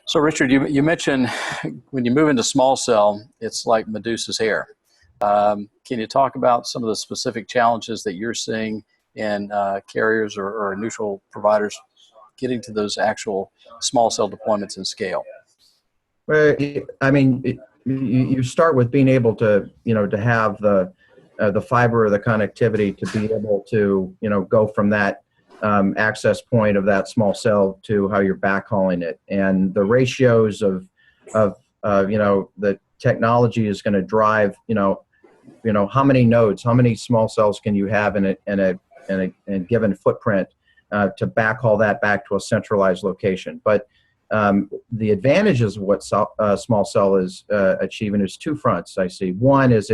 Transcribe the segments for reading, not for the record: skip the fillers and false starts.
So, Richard, you mentioned when you move into small cell, it's like Medusa's hair. Can you talk about some of the specific challenges that you're seeing in carriers or neutral providers getting to those actual small cell deployments and scale? Well, I mean, you start with being able to, to have the fiber or the connectivity to be able to, go from that access point of that small cell to how you're backhauling it, and the ratios of the technology is going to drive, how many nodes, how many small cells can you have in a given footprint to backhaul that back to a centralized location. But the advantages of what small cell is achieving is two fronts. I see. One is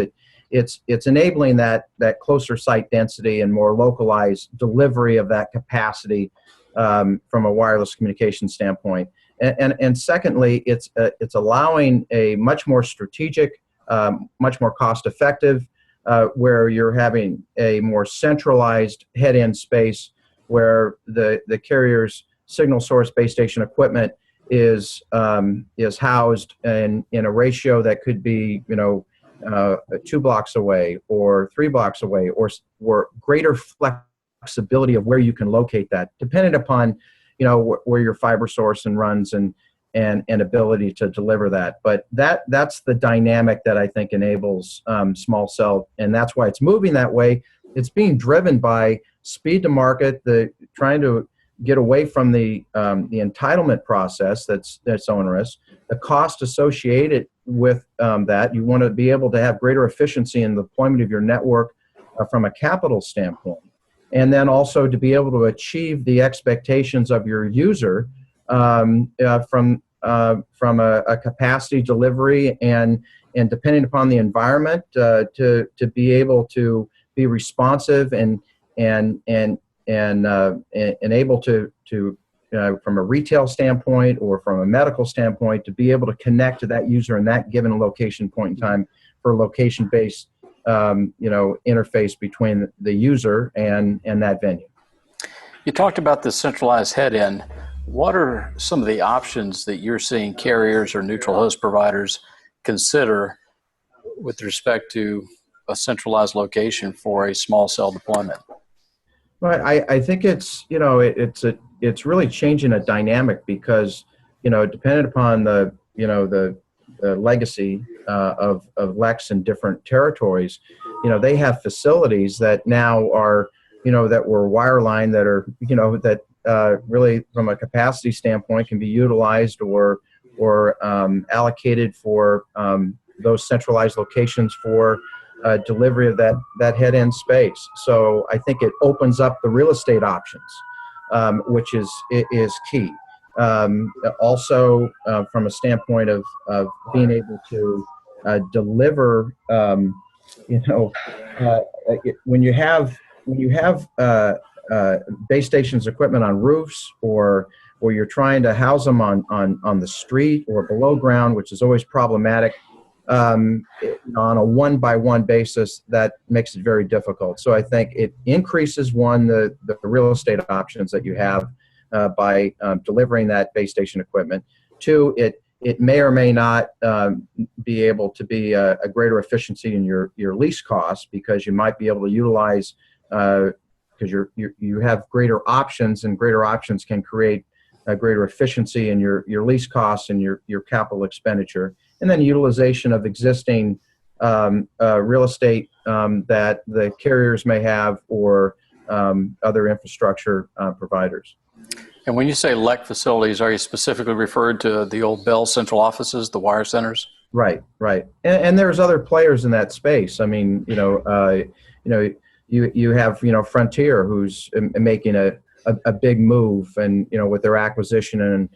it's enabling that closer site density and more localized delivery of that capacity from a wireless communication standpoint. And secondly, it's allowing a much more strategic, much more cost-effective, where you're having a more centralized head-end space where the carrier's signal source base station equipment is housed in a ratio that could be 2 blocks away or 3 blocks away, or greater flexibility of where you can locate that, depending upon where your fiber source and runs and ability to deliver that. But that's the dynamic that I think enables small cell, and that's why it's moving that way. It's being driven by speed to market, trying to get away from the entitlement process that's onerous, the cost associated with that. You want to be able to have greater efficiency in the deployment of your network from a capital standpoint, and then also to be able to achieve the expectations of your user from a capacity delivery and depending upon the environment to be able to be responsive and able to from a retail standpoint or from a medical standpoint, to be able to connect to that user in that given location point in time for location-based interface between the user and that venue. You talked about the centralized head-end. What are some of the options that you're seeing carriers or neutral host providers consider with respect to a centralized location for a small cell deployment? Well, I think it's really changing a dynamic because depending upon the legacy of Lex in different territories, they have facilities that now are that were wireline that are that really from a capacity standpoint can be utilized or allocated for those centralized locations for delivery of that head-end space. So I think it opens up the real estate options, which is key. Also, from a standpoint of being able to deliver, when you have base stations equipment on roofs, or you're trying to house them on the street or below ground, which is always problematic. On a one-by-one basis, that makes it very difficult. So I think it increases, one, the real estate options that you have by delivering that base station equipment. Two, it may or may not be able to be a greater efficiency in your lease costs, because you might be able to utilize because you have greater options, and greater options can create a greater efficiency in your lease costs and your capital expenditure. And then utilization of existing real estate that the carriers may have, or other infrastructure providers. And when you say LEC facilities, are you specifically referred to the old Bell central offices, the wire centers? Right. And there's other players in that space. I mean, you have Frontier, who's making a big move, and with their acquisition and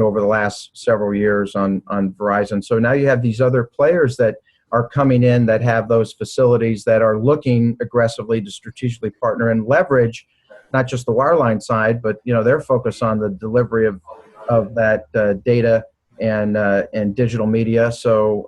over the last several years on Verizon. So now you have these other players that are coming in that have those facilities that are looking aggressively to strategically partner and leverage not just the wireline side, but their focus on the delivery of that data and digital media. So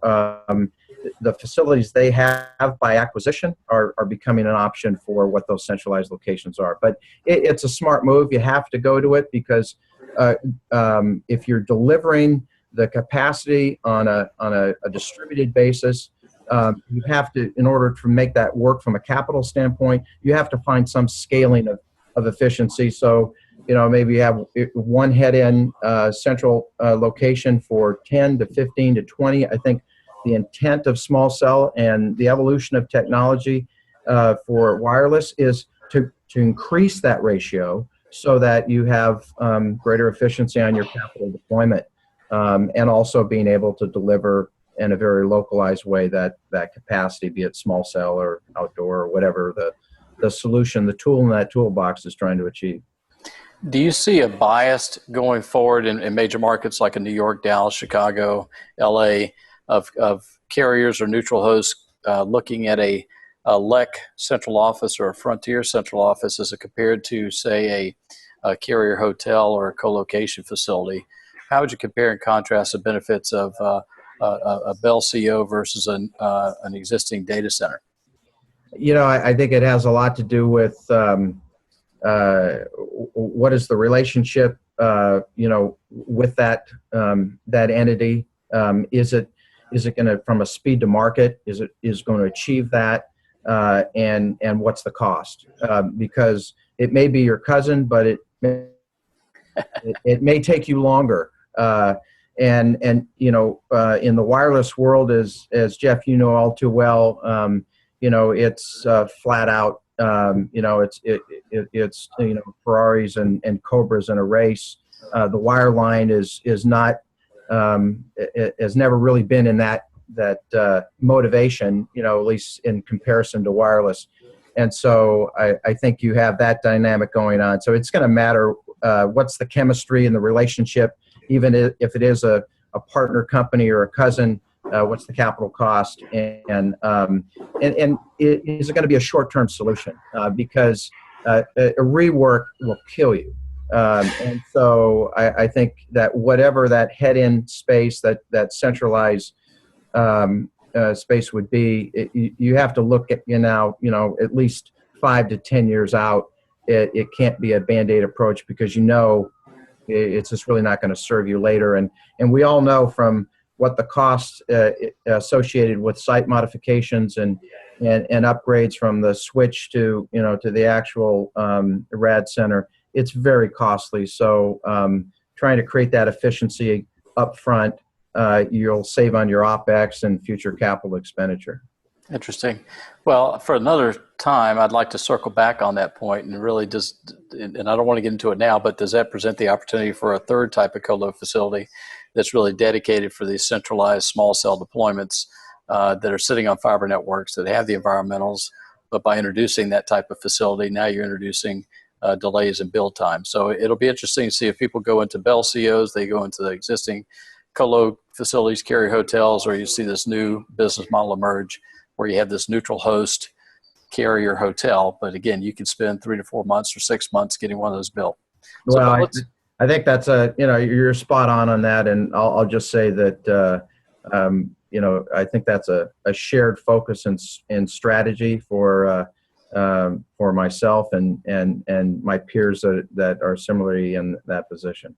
the facilities they have by acquisition are becoming an option for what those centralized locations are. But it's a smart move. You have to go to it because if you're delivering the capacity on a distributed basis, you have to, in order to make that work from a capital standpoint, you have to find some scaling of efficiency. So, maybe you have one head-in central location for 10 to 15 to 20. I think the intent of small cell and the evolution of technology for wireless is to increase that ratio so that you have greater efficiency on your capital deployment, and also being able to deliver in a very localized way that capacity, be it small cell or outdoor or whatever the solution, the tool in that toolbox is trying to achieve. Do you see a bias going forward in major markets like in New York, Dallas, Chicago, LA, of carriers or neutral hosts looking at a LEC central office or a Frontier central office as compared to, say, a carrier hotel or a colocation facility? How would you compare and contrast the benefits of a Bell CO versus an existing data center? I think it has a lot to do with what is the relationship, with that entity. Is it going to, from a speed to market, is going to achieve that, and what's the cost? Because it may be your cousin, but it may take you longer. And in the wireless world, as Jeff, all too well, it's flat out. It's Ferraris and Cobras in a race. The wire line is not has never really been in that motivation, at least in comparison to wireless. And so I think you have that dynamic going on. So it's going to matter what's the chemistry and the relationship, even if it is a partner company or a cousin. What's the capital cost, and is it going to be a short-term solution? Because a rework will kill you. And so I think that whatever that head-in space, that centralized space would be, you have to look at at least 5 to 10 years out. It can't be a Band-Aid approach, because it's just really not going to serve you later. And we all know from what the costs associated with site modifications and upgrades from the switch to the actual RAD center, it's very costly. So trying to create that efficiency up front, you'll save on your OPEX and future capital expenditure. Interesting. Well, for another time, I'd like to circle back on that point, and really and I don't want to get into it now, but does that present the opportunity for a third type of colo facility that's really dedicated for these centralized small cell deployments that are sitting on fiber networks that have the environmentals, but by introducing that type of facility, now you're introducing delays in build time. So it'll be interesting to see if people go into Bell COs, they go into the existing colo facilities, carrier hotels, or you see this new business model emerge where you have this neutral host carrier hotel. But again, you can spend 3 to 4 months or 6 months getting one of those built. So, well, I think that's you're spot on that. And I'll just say that, I think that's a shared focus and strategy for myself and my peers that are similarly in that position.